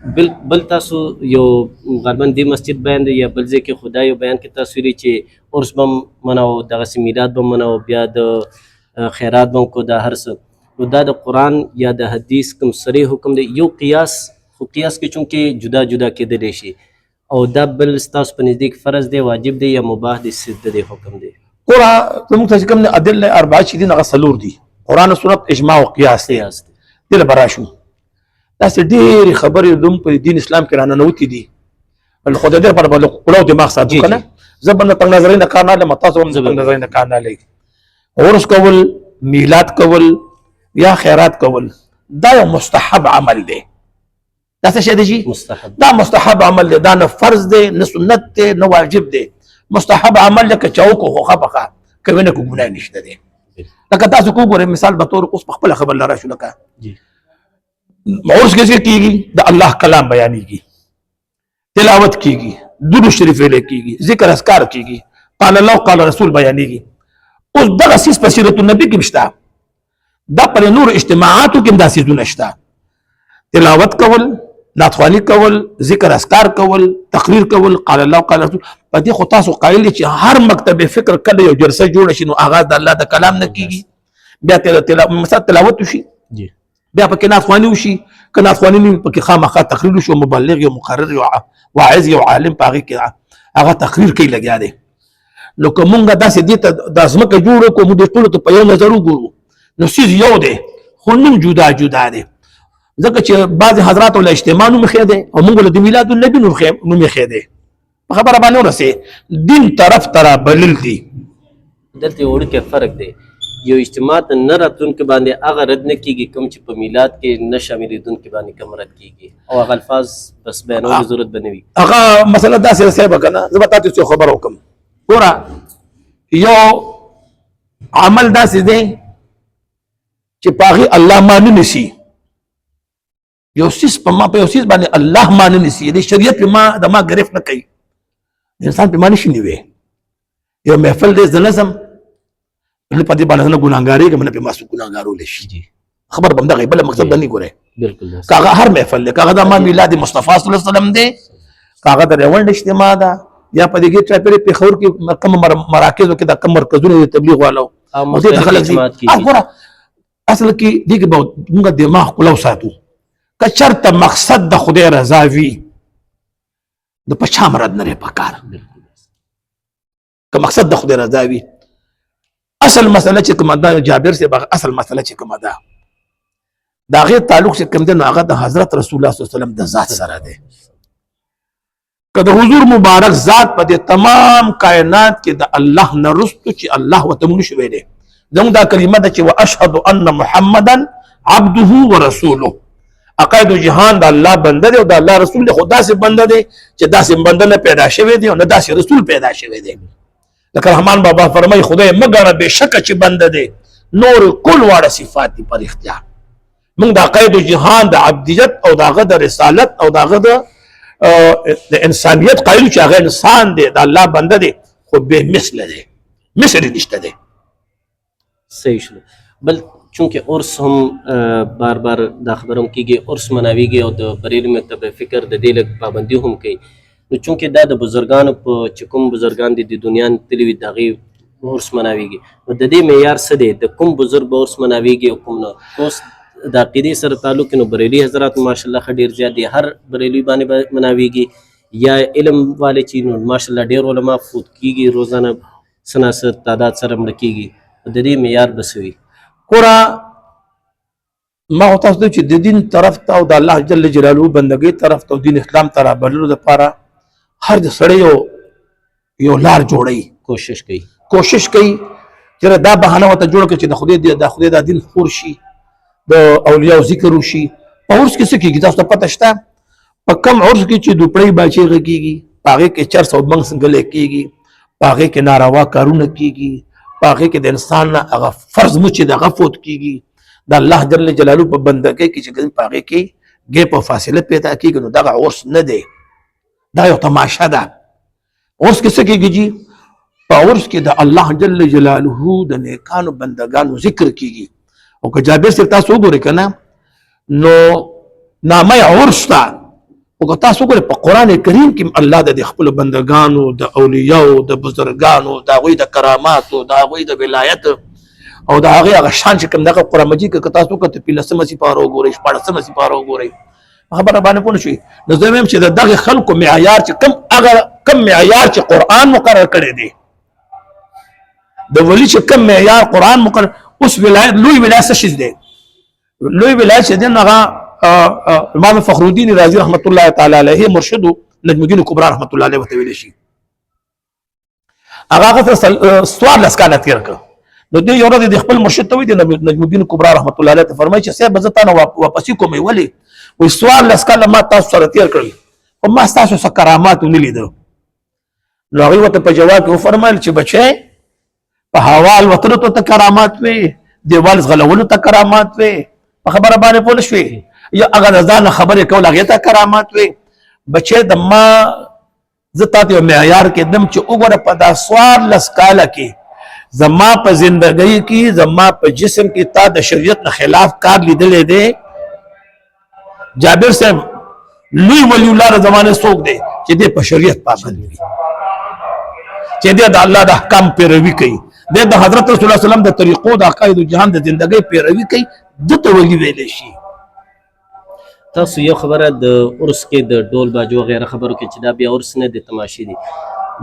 بل تاسو یو غالبا دې مسجد بیان دی یا بل ځای کې خدای یو بیان کې تاسو ویلي چې عرس به هم مناو دغسې میلاد به هم مناو بیا د خیرات به هم کو دا هر څه نو دا د قرآن یا د حدیث کوم صریح حکم دی یو قیاس خو قیاس کې چونکې جدا جدا کېدلی شي او دا بل ستاسو په نزدیک فرض دی واجب دی یا مباح دی څه د دې حکم دی ګوره زموږ ته چې کوم ادله اربعه چې دي هغه څلور دي قرآن او سنت اجماع او قیاس دی قیاس دی دې له به راشو داسې ډېرې خبرې دوم په دین اسلام کې راننوتې دي خو د دې لپاره به کړو دماغ ساتو که نه زه به نه تنګ نظرۍ نه کار نه لم تاسو هم تنګ نظرۍ نه کار نه لئ عرس کول میلاد کول یا خیرات کول دا یو مستحب عمل دی دا څه شی دی جی مستحب دا مستحب عمل دی دا نه فرض دی نه سنت دی نه واجب دی مستحب عمل دی که چا وکړو خو ښه پخه که ونه کړو ګناه نشته دی لکه تاسو کو ګورئ مثال به طور اوس په خپله خبر لره شو لکه عرس کې څه کېږي د الله کلام بیانېږي تلاوت کېږي درود شریف ویلی کېږي ذکر اذکار کېږي قال الله قال رسول بیانېږي اوس دغه څیز په سیرت النبي کې هم شته دا پر نور اجتماعاتو کې هم دا څیزونه شته تلاوت کول نعتخواني کول ذکر اذکار کول تقریر کول قال الله قال رسول په دې خو تاسو قایل چې هر مکتب فکر کله یو جلسه جوړه شي نو آغاز د الله د کلام نه کېږي بیا مثلا تلاوت وشي بیا پکې نعتخواني وشي که نعتخواني نه پکې خامخا تقریر وشي مبلغ یو مقرر یو واعظ یو عالم په هغې کې هغه تقریر کوي لګیا دی نو که مونږ داسې دې ته دا ځمکه جوړه کړو موږ دې ټولو ته په یو نظر وګورو نو څیز یو دی خو نوم جدا جدا دی ځکه چې بعضې حضراتو له اجتماع نوم ایښی دی او مونږ له د میلاد النبي نوم ایښی دی په خبره باندې ورسې دین طرف ته رابلل دي دلته یو وړوکی فرق دی یو اجتماع ته نه راتلونکي باندې هغه رد نه کېږي کوم چې په میلاد کې نه شاملېدونکي باندې کوم رد کېږي او هغه الفاظ بس بیانولو ضرورت به نه وي هغه مسله داسې ده صاحبه که نه زه به تاسو ته خبره وکړم ګوره یو عمل داسې دی چې په هغې الله مانه نیسي یو څیز په ما په یو څیز باندې الله مانه نیسي د شریعت په د ما ګرفت نه کوي انسان په ما نشي نیوی یو محفل دی د نظم نه په دې باندې نه ګناهګارېږم نه پې ما څوک ګناهګارولی شي خبر به همدغه بله مقصد به نه ګورئ که هغه هر محفل دی که هغه د ما میلاد مصطفی صلی الله علیه وسلم دی که هغه د ریونډ اجتماع ده یا په دې کې چاپېرې پېښور کې کوم مراکزو کې دا کم مرکزونه د تبلیغ والو دې ته خلک ځي ګوره اصل کې دې کې به موږ دماغ کلو ساتو که چېرته مقصد د خدای رضا وي نو په چا مرد نه دی پکار که مقصد د خدای رضا وي اصل مسله چې کومه ده جابر صاحب اصل مسله چې کومه ده د هغې تعلق چې کوم دی نو هغه د حضرت رسول الله صلی الله علیه وسلم د ذات سره دی که د حضور مبارک ذات په دې تمام کائنات کې د الله نه رستو چې الله ورته موږ نشو ویلی زموږ دا کلمه ده چې واشهد ان محمدا عبده ورسوله عقاید جهان د الله بنده دی او د الله رسول دی خو داسې بنده دی چې داسې بنده نه پیدا شوی دی او نه داسې رسول پیدا شوی دی لکه رحمان بابا فرمای خدای مګره بېشکه چې بنده دی نور کل واړه صفات دي پر اختیار موږ د عقاید جهان د عبدیت او د هغه د رسالت او د هغه د انسانیت قایل چې هغه انسان دی د الله بنده دی خو بې مثله دی مثل یې نشته دی صحیح شو بل چونکه عرس هم بار بار دا خبره هم کېږي عرس مناویږي او د بریلي مکتب فکر د دې لږ پابندي هم کوي نو چونکه دا د بزرګانو په چې کوم بزرګان دي د دنیا نه تللي وي د هغې عرس مناویږي نو د دې معیار څه دی د کوم بزرګ به عرس مناویږي او کوم نه اوس د عقیدې سره تعلق نو بریلي حضرات ماشاءالله ښه ډېر زیات دي هر بریلي باندې به مناویږي یا علم والے چې نو ماشاءالله ډېر علما فوت کېږي روزانه څه نه څه تعداد سره مړه کېږي د دې معیار به څه وي ګوره ما خو تاسو ته چې د دین طرف ته او د الله جل جلاله بندګۍ طرف ته او دین اسلام ته رابللو دپاره هر سړی یو لار جوړوي کوشش کوي چې دا بهانه ورته جوړه کړي چې د خدای دا دین خور شي د اولیاو ذکر وشي په عرس کې څه کېږي تاسو ته پته شته په کم عرس کې چې دوپړی باچې غږېږي په هغې کې چرس او بنګ سنګلی کېږي په هغې کې ناروا کارونه کېږي په هغې کې د انسان نه هغه فرض مو چې د هغه فوت کېږي د الله جل جلاله په بندګۍ کې چې په هغې کې ګیپ او فاصله پیدا کېږي نو دغه عرس نه دی دا یو تماشه ده عرس کې څه کېږي جي په عرس کې د الله جل جلاله د نیکانو بندګانو ذکر کېږي او که جابر صاحب تاسو وګورئ که نه نو نامه عرس ته خو که تاسو ګورئ په قرآن کریم کې الله د خپلو بندګانو د اولیاو د بزرګانو د هغوی د کراماتو د هغوی د ولایت او د هغه شان چې کوم دغه قرآن مجید کې تاسو کته 15مه سپاره وګورئ 14مه سپاره وګورئ خبره باندې پوه شئ. نو زه وایم چې د دغه خلکو معیار چې کم معیار چې قرآن مقرر کړی دی د ولی چې کم معیار قرآن مقرر اوس ولایت لوی ولایت څه شی دی لوی ولایت چې دی هغه امام فخر الدین رازی رحمت الله تعالی علیه مرشد نجم الدین کبرا رحمت الله علیه وته ویل شي هغه سوار لسکانه تیر کړ نو دې یو ورځ د خپل مرشد ته وی دی نجم الدین کبرا رحمت الله علیه ته فرمایي چې صاحب زه تا نه واپسی کوم ولی وی سوار لسکانه ما تاسو سره تیر کړل او ما تاسو سره کرامات ونه لیدل نو هغه وته په جواب کې فرمایل چې بچي په حوال وتلو ته کرامات وي دیوال غلولو ته کرامات وي په خبره باندې پوه شوي یا هغه ځان خبرې کول هغه ته کرامات وي بچي د ما زه تاسو معیار کې دم چې وګوره په دا سوار لسکاله کې زما په زندګۍ کې زما په جسم کې تا د شریعت نه خلاف کار لیدلې دی جابر صاحب لوی ولی الله زمانه څوک دی چې د په شریعت پابند وي چې د الله د احکام پیروي کوي د حضرت رسول الله صلی الله علیه وسلم د طریقو د عقاید او جهان د ژوندۍ پیروي کوي دته ولی ویل شي. تاسو یو خبره د عرس کې د ډول باجو غیره خبرو کې چې دا بیا عرس نه د تماشې دي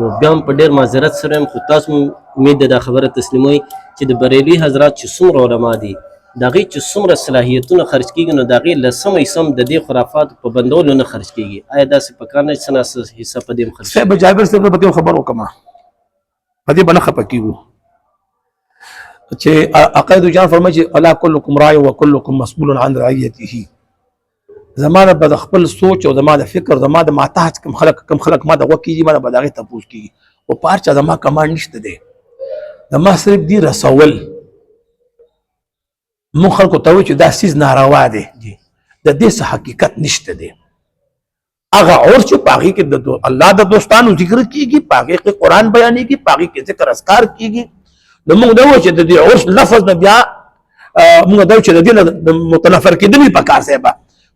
نو بیا هم په ډېر معذرت سره هم خو تاسو امید ده دا خبره تسلیموي چې د بریلوي حضرات چې څومره علما دي د هغې چې څومره صلاحیتونه خرج کېږي نو د هغې لسمه حصه د دې خرافاتو په بندولو نه خرج کېږي آیا داسې په کار نه چې څه ناڅه حصه په دې هم خرج صاحب جابر صاحب په دې خبر وکړم په دې به نه خفه کېږو چې عقاید جان فرمایي چې الا کلکم راع وکلکم مسئول عن رعیته زمانه به د خپل سوچ او زما د فکر زما د ماتحت کم خلق ما د وکیږي ما به دغه تپوس کیږي او پارچا زما کمانډ نشته دی زما صرف دی رسول مون خلکو ته وایي چې دا سیز ناروا دی د دې څه حقیقت نشته دی هغه اور چې پاغي کې د الله د دوستانو ذکر کیږي پاغي کې قران بیانېږي پاغي کې ذکر اذکار کیږي نو موږ دا وایو چې د دې عرس لفظ نه بیا موږ دا چې د دې متنفر کېدلی په کار صاحب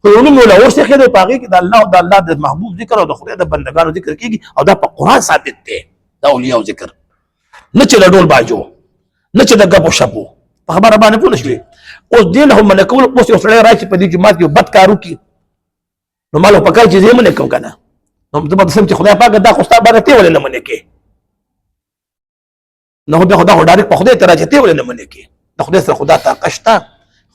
خو نو موږ له عرس کې د پاغي کې د الله او د الله د محبوب ذکر او د خدای د بندگانو ذکر کیږي او دا په قران ثابت دی دا اولیاء ذکر نه چې د ډول باجو نه چې د غبو شپو په خبره باندې پوه شئ اوس دین هم نه کول اوس یو سړی راځي په دې جماعت کې بد کارو کی نو مالو پکای چې زمونه کوم کنه نو زه به سم چې خدای پاک دا خو ستاسو باندې ته ولې نه منې کې نو خدای ډایرکټ په خدای ته راځي ته ولې نه منې کې د خدای سره خدا طاقت شته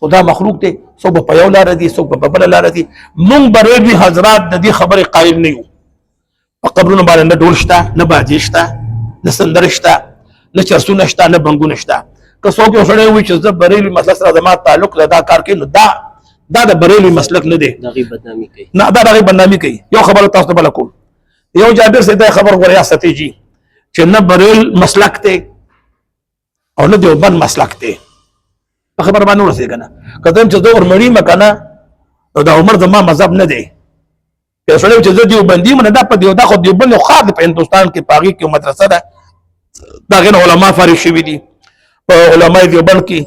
خدا مخلوق دی څوک په یو لار دی څوک په بل لار دی مونږ بریلوي حضرات د دې خبرې قائل نه یو په قبرونو باندې نه ډول شته نه باجې شته نه سندرې شته نه چرسونه شته نه بنګونه شته که څوک یو سړی وایي چې زه بریلوي مسلک سره زما تعلق له دا کار کوي نو دا د بریلوي مسلک نه دی دغې بدنامي کوي نه دا دغې بدنامي کوي یو خبره تاسو ته بله کوم یو جابر صاحب دا خبر غوړیا ستېجي چې نه بریل مسلک دی او نه دیوبند مسلک دی په خبر باندې ورسېږي که نه که ته هم چې زه ورمړیم که نه نو دا عمر زما مذهب نه دی یو سړی چې زه دیوبندي یم نه دا خو دیوبند یو ښار دی په هندوستان کې په هغې کې یو مدرسه ده د هغې نه علما فارغ شوي دي په علمای دیوبند کې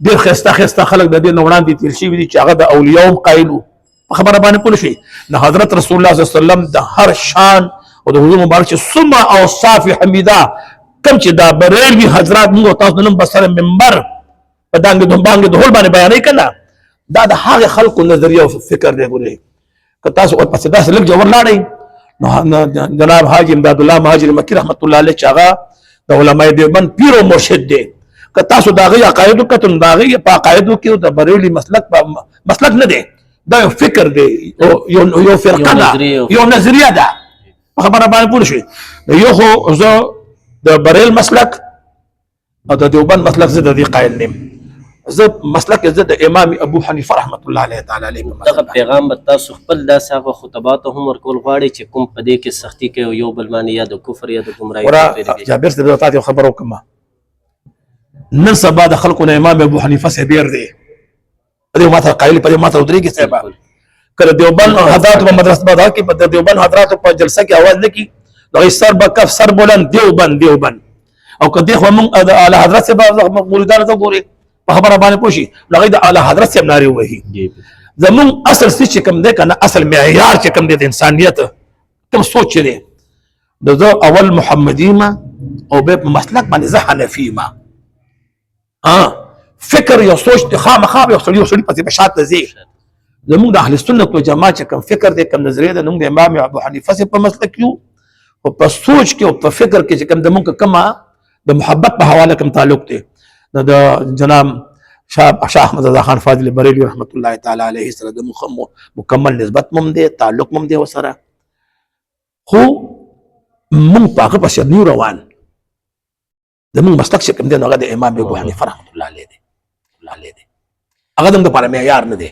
ډېر ښایسته خلک د دې نه وړاندې تېر شوي دي چې هغه د اولیاو هم قایل وو په خبره باندې پوه شئ د حضرت رسول الله صلی الله علیه وسلم د هر شان او د حضور مبارک چې څومره اوصاف حمیده کوم چې دا بریلوي حضرات موږ تاسو نن په سره منبر په دانګې د هول باندې بیانوي که نه دا د هغې خلکو نظریه او فکر دی ګورئ که تاسو ورپسې داسې لږ جوور لاړئ نو جناب حاجي امداد الله مهاجر مکي رحمت الله علیه چې هغه د علمای دیوبند پیر او مرشد دی که تاسو د هغې عقایدو کتو نو د هغې په عقایدو کې د بریلوي مسلک نه دی دا یو فکر دی یو فرقه ده یو نظریه ده په خبره باندې پوه شئ یو خو زه د بریل مسلک او د دیوبند مسلک زه د دې قایل نیم زه مسلک زه د امام ابو حنیفه رحمت الله علیه تعالی علیه دغه پیغام به تاسو خپل داسې هغه خطبات هم ورکول غواړئ چې کوم په دې کې سختي کوي او یو بل باندې یا د کفر یا د ګمراهۍ جابر صاحب تاسو یو خبر وکړم نن سبا د خلکو نه امام ابو حنیفه صاحب دی دې ماته قایل په ماته ودرېږي صاحب کله دیوبند حضرات په مدرسه باندې کې په دیوبند حضرات په جلسه کې आवाज نکي نو سر بکف سر بلند دیوبند او کدی خو موږ د اعلی حضرت صاحب مریدانو ته ګوري په خبره باندې پوښي لغې د اعلی حضرت صاحب ناری وایي زمون اصل څه چې کوم دی کنه اصل معیار چې کوم دی د انسانیت کوم سوچ دی د زه اول محمدي ما او به په مسلک باندې زه حنفي ما فکر یو سوچ د خامخا یو سړي پسې په شاته ځي زمونږ د اهل سنت والجماعت چې کوم فکر دی کوم نظریه ده نوم د امام ابو حنیفه سي په مسلک یو او په سوچ کې او په فکر کې چې کوم زمونږ کومه د محبت په حواله کوم تعلق دی د جناب شاه احمد رضا خان فاضل بریلوی رحمت الله تعالی علیه سره د مکمل نسبت مم دی تعلق مم دی وسره خو مونږ په هغه پسې نه روان زمونږ مسلک چې کوم دی هغه د امام ابو حنیفه رحمت الله علیه دی هغه د لپاره معیار نه دی